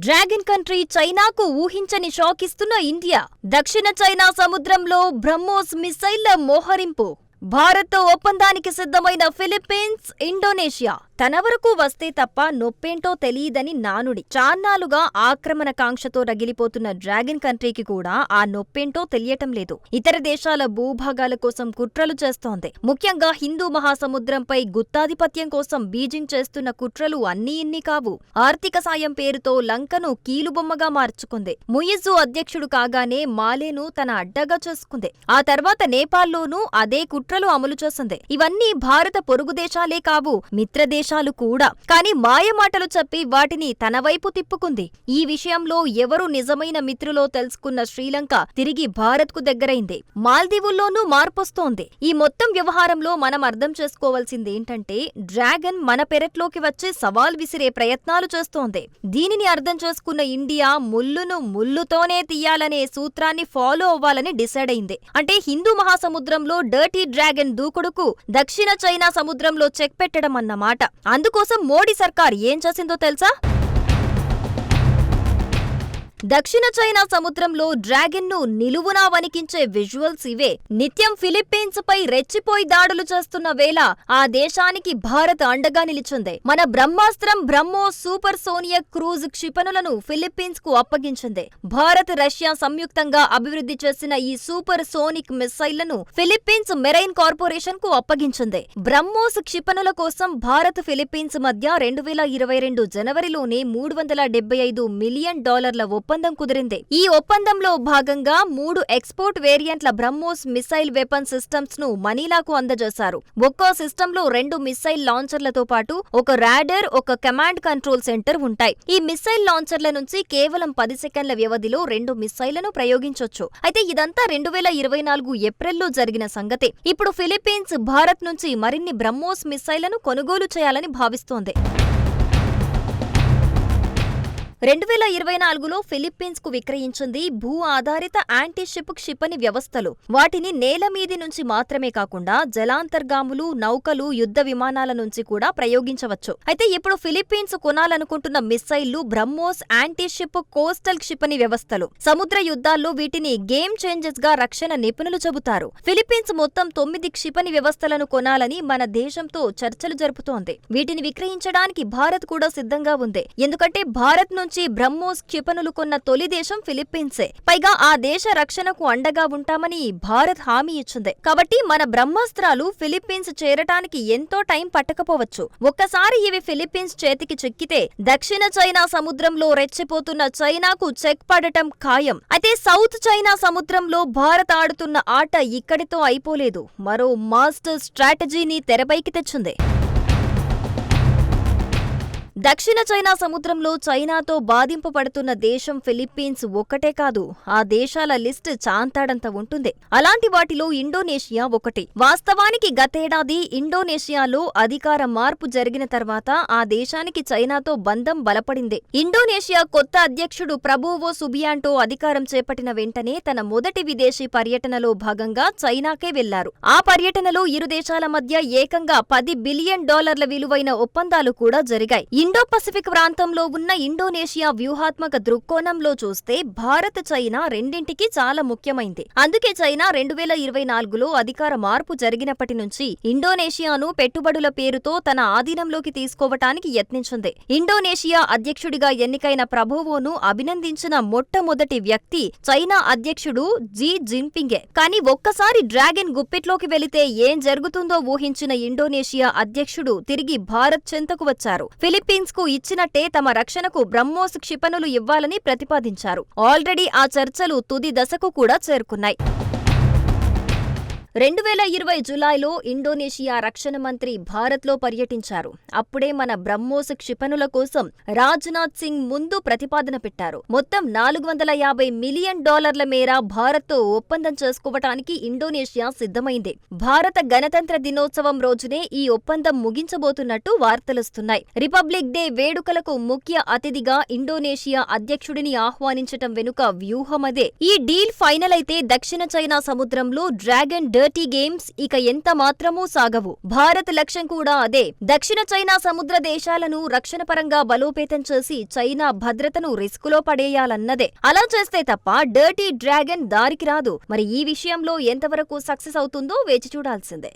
Dragon country చైనాకు ఊహించని shock ఇస్తున్న ఇండియా. దక్షిణ చైనా సముద్రంలో బ్రహ్మోస్ మిసైళ్ల మోహరింపు. భారత్తో ఒప్పందానికి సిద్ధమైన ఫిలిప్పీన్స్, ఇండోనేషియా తన వరకు వస్తే తప్ప నొప్పేంటో తెలియదని నానుడి. చాన్నాలుగా ఆక్రమణకాంక్షతో రగిలిపోతున్న డ్రాగన్ కంట్రీకి కూడా ఆ నొప్పేంటో తెలియటం లేదు. ఇతర దేశాల భూభాగాల కోసం కుట్రలు చేస్తోంది. ముఖ్యంగా హిందూ మహాసముద్రంపై గుత్తాధిపత్యం కోసం బీజింగ్ చేస్తున్న కుట్రలు అన్నీ ఇన్ని కావు. ఆర్థిక సాయం పేరుతో లంకను కీలుబొమ్మగా మార్చుకుంది. ముయిజు అధ్యక్షుడు కాగానే మాలేను తన అడ్డగా చేసుకుంది. ఆ తర్వాత నేపాల్లోనూ అదే కుట్రలు అమలు చేసింది. ఇవన్నీ భారత పొరుగు దేశాలే కావు, మిత్రదేశాలు కూడా. కానీ మాయమాటలు చెప్పి వాటిని తన వైపు తిప్పుకుంది. ఈ విషయంలో ఎవరు నిజమైన మిత్రులో తెలుసుకున్న శ్రీలంక తిరిగి భారత్కు దగ్గరైంది. మాల్దీవుల్లోనూ మార్పొస్తోంది. ఈ మొత్తం వ్యవహారంలో మనం అర్థం చేసుకోవాల్సిందేంటంటే, డ్రాగన్ మన పెరట్లోకి వచ్చి సవాల్ విసిరే ప్రయత్నాలు చేస్తోంది. దీనిని అర్థం చేసుకున్న ఇండియా ముల్లును ముల్లుతోనే తీయాలనే సూత్రాన్ని ఫాలో అవ్వాలని డిసైడ్ అయింది. అంటే హిందూ మహాసముద్రంలో డర్టీ డ్రాగన్ దూకుడుకు దక్షిణ చైనా సముద్రంలో చెక్ పెట్టడం అన్నమాట. అందుకోసం మోడీ సర్కార్ ఏం చేసిందో తెలుసా? దక్షిణ చైనా సముద్రంలో డ్రాగన్ ను నిలువునా వణికించే విజువల్స్ ఇవే. నిత్యం ఫిలిప్పీన్స్ పై రెచ్చిపోయి దాడులు చేస్తున్న వేళ ఆ దేశానికి భారత్ అండగా నిలిచింది. మన బ్రహ్మాస్త్రం బ్రహ్మోస్ సూపర్ సోనియక్ క్రూజ్ క్షిపణులను ఫిలిప్పీన్స్ కు అప్పగించింది. భారత్, రష్యా సంయుక్తంగా అభివృద్ధి చేసిన ఈ సూపర్ సోనిక్ మిసైళ్లను ఫిలిప్పీన్స్ మెరైన్ కార్పొరేషన్ కు అప్పగించింది. బ్రహ్మోస్ క్షిపణుల కోసం భారత్, ఫిలిప్పీన్స్ మధ్య 2022 జనవరిలోనే $375 మిలియన్ ఒప్పందం కుదిరింది. ఈ ఒప్పందంలో భాగంగా 3 ఎక్స్పోర్ట్ వేరియంట్ల బ్రహ్మోస్ మిసైల్ వెపన్ సిస్టమ్స్ ను మనీలాకు అందజేశారు. ఒక్కో సిస్టంలో 2 మిసైల్ లాంచర్లతో పాటు ఒక రాడర్, ఒక కమాండ్ కంట్రోల్ సెంటర్ ఉంటాయి. ఈ మిసైల్ లాంచర్ల నుంచి కేవలం 10 సెకండ్ల వ్యవధిలో 2 మిసైళ్లను ప్రయోగించొచ్చు. అయితే ఇదంతా 2024 ఏప్రిల్లో జరిగిన సంగతే. ఇప్పుడు ఫిలిప్పీన్స్ భారత్ నుంచి మరిన్ని బ్రహ్మోస్ మిసైళ్లను కొనుగోలు చేయాలని భావిస్తోంది. 2024లో ఫిలిప్పీన్స్ కు విక్రయించింది భూ ఆధారిత యాంటీ-షిప్ క్షిపణి వ్యవస్థలు. వాటిని నేల మీది నుంచి మాత్రమే కాకుండా జలాంతర్గాములు, నౌకలు, యుద్ధ విమానాల నుంచి కూడా ప్రయోగించవచ్చు. అయితే ఇప్పుడు ఫిలిప్పీన్స్ కొనాలనుకుంటున్న మిస్సైళ్లు బ్రహ్మోస్ యాంటీ-షిప్ కోస్టల్ క్షిపణి వ్యవస్థలు. సముద్ర యుద్ధాల్లో వీటిని గేమ్ చేంజర్స్ గా రక్షణ నిపుణులు చెబుతారు. ఫిలిప్పీన్స్ మొత్తం 9 క్షిపణి వ్యవస్థలను కొనాలని మన దేశంతో చర్చలు జరుపుతోంది. వీటిని విక్రయించడానికి భారత్ కూడా సిద్ధంగా ఉంది. ఎందుకంటే భారత్ నుంచి బ్రహ్మోస్ క్షిపణులు కొన్న తొలి దేశం ఫిలిప్పీన్సే. పైగా ఆ దేశ రక్షణకు అండగా ఉంటామని భారత్ హామీ ఇచ్చింది. కాబట్టి మన బ్రహ్మాస్త్రాలు ఫిలిప్పీన్స్ చేరటానికి ఎంతో టైం పట్టకపోవచ్చు. ఒక్కసారి ఇవి ఫిలిప్పీన్స్ చేతికి చిక్కితే దక్షిణ చైనా సముద్రంలో రెచ్చిపోతున్న చైనాకు చెక్ పడటం ఖాయం. అయితే సౌత్ చైనా సముద్రంలో భారత్ ఆడుతున్న ఆట ఇక్కడితో అయిపోలేదు. మరో మాస్టర్ స్ట్రాటజీని తెరపైకి తెచ్చింది. దక్షిణ చైనా సముద్రంలో చైనాతో బాధింపబడుతున్న దేశం ఫిలిప్పీన్స్ ఒక్కటే కాదు, ఆ దేశాల లిస్ట్ చాంతాడంత ఉంటుంది. అలాంటి వాటిలో ఇండోనేషియా ఒకటి. వాస్తవానికి గతేడాది ఇండోనేషియాలో అధికార మార్పు జరిగిన తర్వాత ఆ దేశానికి చైనాతో బంధం బలపడింది. ఇండోనేషియా కొత్త అధ్యక్షుడు ప్రభువో సుబియాంటో అధికారం చేపట్టిన వెంటనే తన మొదటి విదేశీ పర్యటనలో భాగంగా చైనాకే వెళ్లారు. ఆ పర్యటనలో ఇరు దేశాల మధ్య ఏకంగా $10 బిలియన్ విలువైన ఒప్పందాలు కూడా జరిగాయి. ఇండో పసిఫిక్ ప్రాంతంలో ఉన్న ఇండోనేషియా వ్యూహాత్మక దృక్కోణంలో చూస్తే భారత్, చైనా రెండింటికి చాలా ముఖ్యమైంది. అందుకే చైనా 2024లో అధికార మార్పు జరిగినప్పటి నుంచి ఇండోనేషియాను పెట్టుబడుల పేరుతో తన ఆధీనంలోకి తీసుకోవటానికి యత్నించింది. ఇండోనేషియా అధ్యక్షుడిగా ఎన్నికైన ప్రభువోను అభినందించిన మొట్టమొదటి వ్యక్తి చైనా అధ్యక్షుడు జీ జిన్పింగే. కానీ ఒక్కసారి డ్రాగన్ గుప్పిట్లోకి వెళితే ఏం జరుగుతుందో ఊహించిన ఇండోనేషియా అధ్యక్షుడు తిరిగి భారత్ చెంతకు వచ్చారు. ఫిలిప్పీన్స్ కు ఇచ్చినట్టే తమ రక్షణకు బ్రహ్మోస్ క్షిపణులు ఇవ్వాలని ప్రతిపాదించారు. ఆల్రెడీ ఆ చర్చలు తుది దశకు కూడా చేరుకున్నాయి. 2020 జులైలో ఇండోనేషియా రక్షణ మంత్రి భారత్లో పర్యటించారు. అప్పుడే మన బ్రహ్మోస్ క్షిపణుల కోసం రాజ్నాథ్ సింగ్ ముందు ప్రతిపాదన పెట్టారు. మొత్తం $450 మిలియన్ మేర భారత్తో ఒప్పందం చేసుకోవటానికి ఇండోనేషియా సిద్ధమైంది. భారత గణతంత్ర దినోత్సవం రోజునే ఈ ఒప్పందం ముగించబోతున్నట్టు వార్తలొస్తున్నాయి. రిపబ్లిక్ డే వేడుకలకు ముఖ్య అతిథిగా ఇండోనేషియా అధ్యక్షుడిని ఆహ్వానించటం వెనుక వ్యూహమదే. ఈ డీల్ ఫైనల్ అయితే దక్షిణ చైనా సముద్రంలో డ్రాగన్ డర్టీ గేమ్స్ ఇక ఎంత మాత్రమూ సాగవు. భారత్ లక్ష్యం కూడా అదే. దక్షిణ చైనా సముద్ర దేశాలను రక్షణ పరంగా బలోపేతం చేసి చైనా భద్రతను రిస్కులో పడేయాలన్నదే. అలా చేస్తే తప్ప డర్టీ డ్రాగన్ దారికి రాదు. మరి ఈ విషయంలో ఎంతవరకు సక్సెస్ అవుతుందో వేచి చూడాల్సిందే.